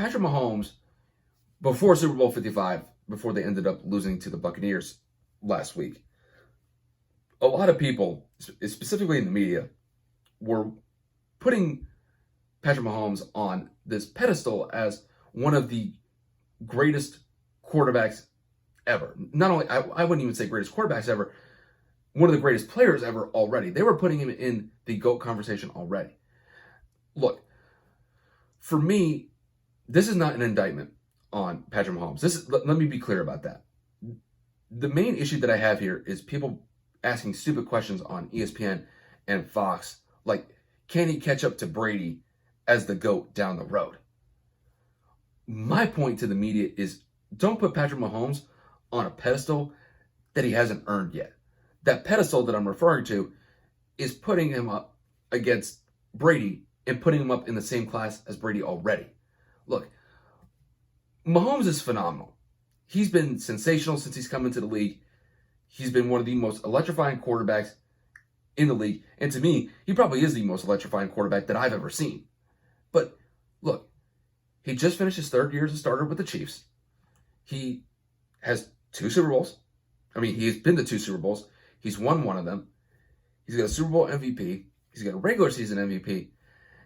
Patrick Mahomes, before Super Bowl 55, before they ended up losing to the Buccaneers last week, a lot of people, specifically in the media, were putting Patrick Mahomes on this pedestal as one of the greatest quarterbacks ever. Not only, I wouldn't even say greatest quarterbacks ever, one of the greatest players ever already. They were putting him in the GOAT conversation already. Look, for me, this is not an indictment on Patrick Mahomes. Let me be clear about that. The main issue that I have here is people asking stupid questions on ESPN and Fox, like, can he catch up to Brady as the GOAT down the road? My point to the media is, don't put Patrick Mahomes on a pedestal that he hasn't earned yet. That pedestal that I'm referring to is putting him up against Brady and putting him up in the same class as Brady already. Look, Mahomes is phenomenal. He's been sensational since he's come into the league. He's been one of the most electrifying quarterbacks in the league. And to me, he probably is the most electrifying quarterback that I've ever seen. But look, he just finished his third year as a starter with the Chiefs. He has 2 Super Bowls. I mean, he's been to 2 Super Bowls. He's won one of them. He's got a Super Bowl MVP. He's got a regular season MVP.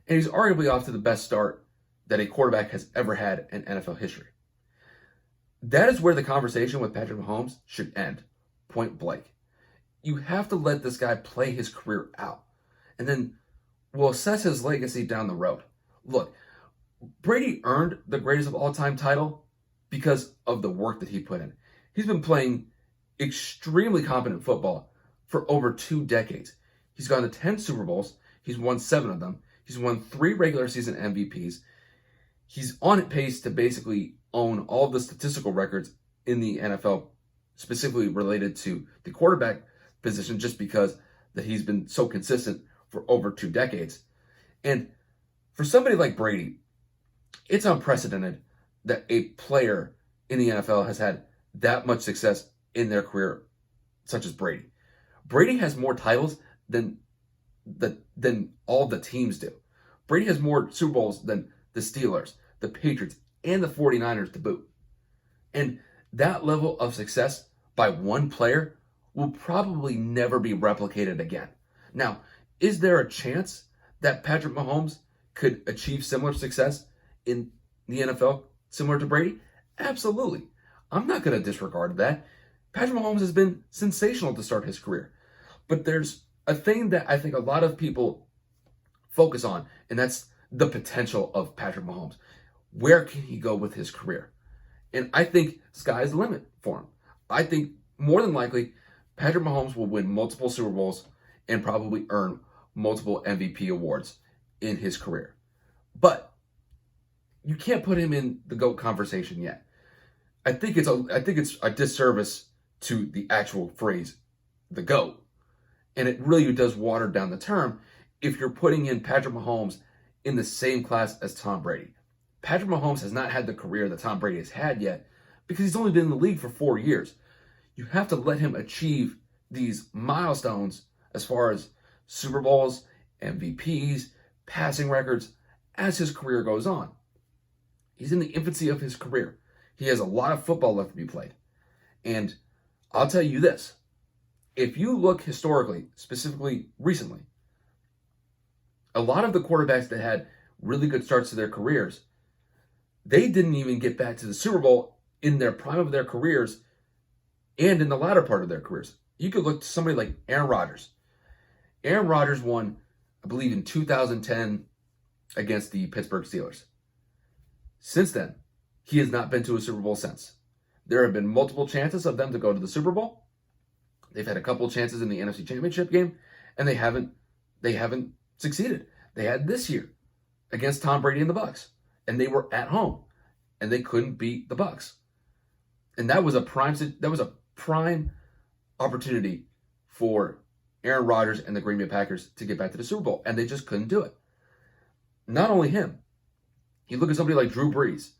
And he's arguably off to the best start that a quarterback has ever had in NFL history. That is where the conversation with Patrick Mahomes should end, point blank. You have to let this guy play his career out. And then we'll assess his legacy down the road. Look, Brady earned the greatest of all time title because of the work that he put in. He's been playing extremely competent football for over 2 decades. He's gone to 10 Super Bowls. He's won 7 of them. He's won 3 regular season MVPs. He's on pace to basically own all of the statistical records in the NFL, specifically related to the quarterback position, just because that he's been so consistent for over 2 decades. And for somebody like Brady, it's unprecedented that a player in the NFL has had that much success in their career, such as Brady. Brady has more titles than all the teams do. Brady has more Super Bowls than the Steelers, the Patriots, and the 49ers to boot. And that level of success by one player will probably never be replicated again. Now, is there a chance that Patrick Mahomes could achieve similar success in the NFL, similar to Brady? Absolutely. I'm not going to disregard that. Patrick Mahomes has been sensational to start his career. But there's a thing that I think a lot of people focus on, and that's the potential of Patrick Mahomes. Where can he go with his career? And I think sky's the limit for him. I think more than likely, Patrick Mahomes will win multiple Super Bowls and probably earn multiple MVP awards in his career. But you can't put him in the GOAT conversation yet. I think it's a disservice to the actual phrase, the GOAT. And it really does water down the term if you're putting in Patrick Mahomes in the same class as Tom Brady. Patrick Mahomes has not had the career that Tom Brady has had yet because he's only been in the league for 4 years. You have to let him achieve these milestones as far as Super Bowls, MVPs, passing records as his career goes on. He's in the infancy of his career. He has a lot of football left to be played. And I'll tell you this, if you look historically, specifically recently, a lot of the quarterbacks that had really good starts to their careers, they didn't even get back to the Super Bowl in their prime of their careers and in the latter part of their careers. You could look to somebody like Aaron Rodgers. Aaron Rodgers won, I believe, in 2010 against the Pittsburgh Steelers. Since then, he has not been to a Super Bowl since. There have been multiple chances of them to go to the Super Bowl. They've had a couple of chances in the NFC Championship game, and they haven't succeeded. They had this year against Tom Brady and the Bucs, and they were at home, and they couldn't beat the Bucs. And that was a prime opportunity for Aaron Rodgers and the Green Bay Packers to get back to the Super Bowl, and they just couldn't do it. Not only him, you look at somebody like Drew Brees.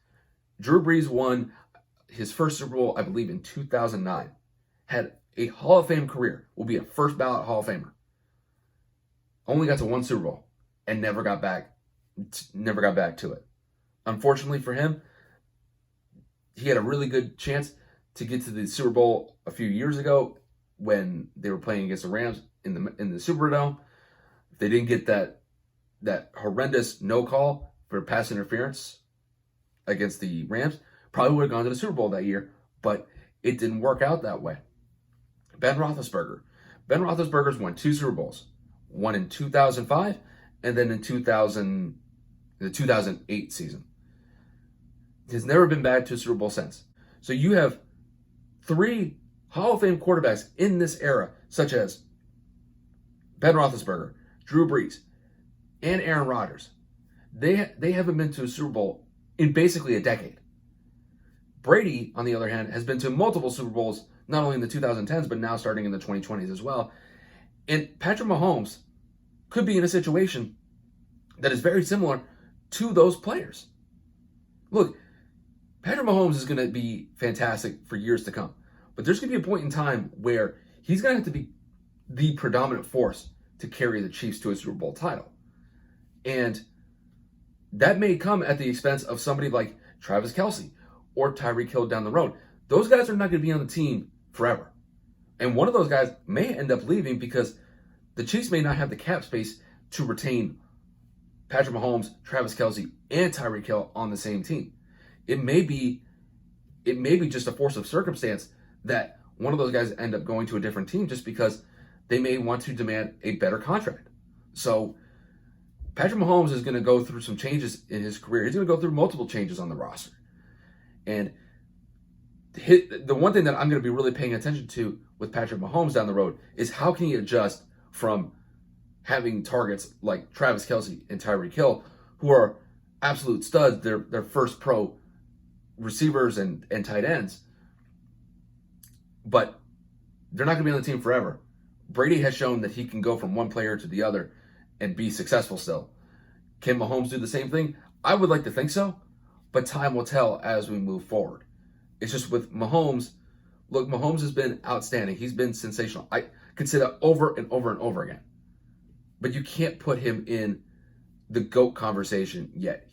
Drew Brees won his first Super Bowl, I believe, in 2009. Had a Hall of Fame career, will be a first ballot Hall of Famer. Only got to 1 Super Bowl and never got back to it. Unfortunately for him, he had a really good chance to get to the Super Bowl a few years ago when they were playing against the Rams in the Superdome. If they didn't get that horrendous no call for pass interference against the Rams, probably would have gone to the Super Bowl that year, but it didn't work out that way. Ben Roethlisberger. Ben Roethlisberger's won 2 Super Bowls, one in 2005 and then in the 2008 season. He's never been back to a Super Bowl since. So you have 3 Hall of Fame quarterbacks in this era, such as Ben Roethlisberger, Drew Brees, and Aaron Rodgers. They haven't been to a Super Bowl in basically a decade. Brady, on the other hand, has been to multiple Super Bowls, not only in the 2010s, but now starting in the 2020s as well. And Patrick Mahomes could be in a situation that is very similar to those players. Look, Patrick Mahomes is going to be fantastic for years to come. But there's going to be a point in time where he's going to have to be the predominant force to carry the Chiefs to a Super Bowl title. And that may come at the expense of somebody like Travis Kelce or Tyreek Hill down the road. Those guys are not going to be on the team forever. And one of those guys may end up leaving because the Chiefs may not have the cap space to retain Patrick Mahomes, Travis Kelce, and Tyreek Hill on the same team. It may be just a force of circumstance that one of those guys end up going to a different team just because they may want to demand a better contract. So Patrick Mahomes is going to go through some changes in his career. He's going to go through multiple changes on the roster. And the one thing that I'm going to be really paying attention to with Patrick Mahomes down the road is how can he adjust from having targets like Travis Kelce and Tyreek Hill, who are absolute studs, they're first pro receivers and tight ends, but they're not going to be on the team forever. Brady has shown that he can go from one player to the other and be successful still. Can Mahomes do the same thing? I would like to think so, but time will tell as we move forward. It's just with Mahomes, look, Mahomes has been outstanding. He's been sensational. I could say that over and over and over again. But you can't put him in the GOAT conversation yet.